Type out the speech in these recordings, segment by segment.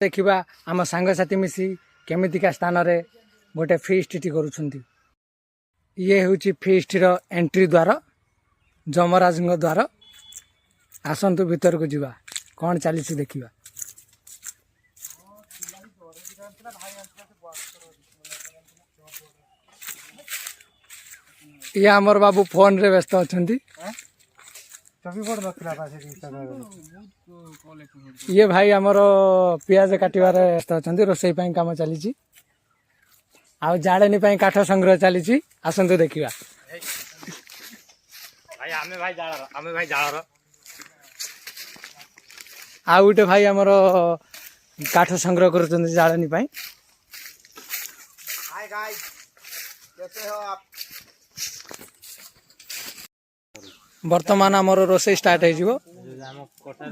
देखा आम सांगसाथी मिसी केमितिका स्थान रे गोटे फिस्ट करुछंती। ये हूँ फिस्ट रो एंट्री द्वार जमराज द्वार। आसतु भीतर को जीवा कौन चली देखा। ये आमर बाबू फोन रे व्यस्त अच्छा। ये भाई आमर पियाज काटबार व्यस्त अच्छा। रोसई काम चली जाड़ेनी काठ संग्रह चली। आसतु देखा आ गोटे भाई आमर काठ संग्रह कर जाड़ेनी। वर्तमान आमर रोसई स्टार्ट हो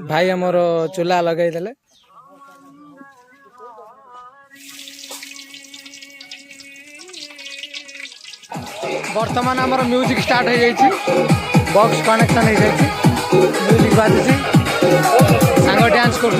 भाई आमर चूल्हा लगे देले। वर्तमान आमर म्यूजिक स्टार्ट हो जाइए। बॉक्स कनेक्शन हो जाइए। म्यूजिक बाजुची सांग डांस कर।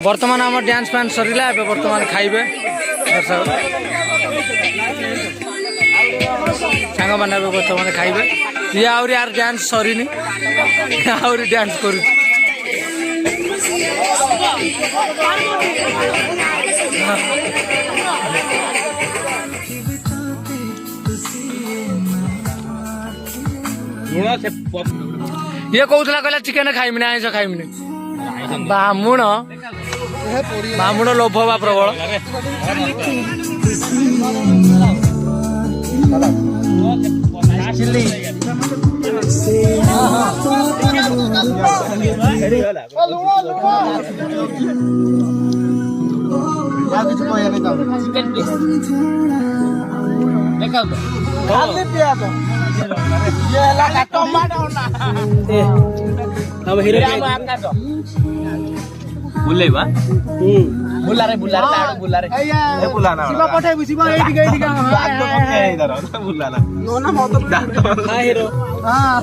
वर्तमान आम डांस फैन सरला वर्तमान खाइबे सांग मैंने वर्तमान खाइबे। ये आउरी यार डांस सरीनी आउरी डांस करू। ये कहला कहला चिकेन खाइमिनी आइंस खाइमिनी बामुण बामुण लोभ बा प्रबल। बुलेबा बुलारे बुलारे ताड़ बुलारे ए बुलाना शिवा पठाइबु शिवा एडी एडी का हां इधर बुलाना नो ना मत हां हीरो हां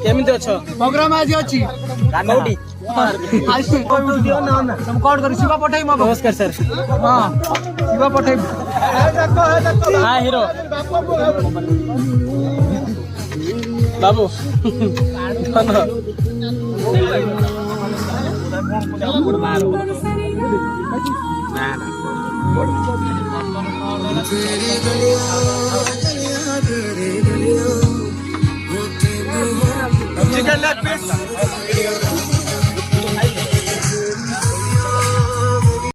केमिते अछो प्रोग्राम आज अछि कानौडी आज कोड दियो ना ना हम कोड कर शिवा पठाइ म नमस्कार सर हां शिवा पठाइ हां हीरो बाबू चिकन लेग पीस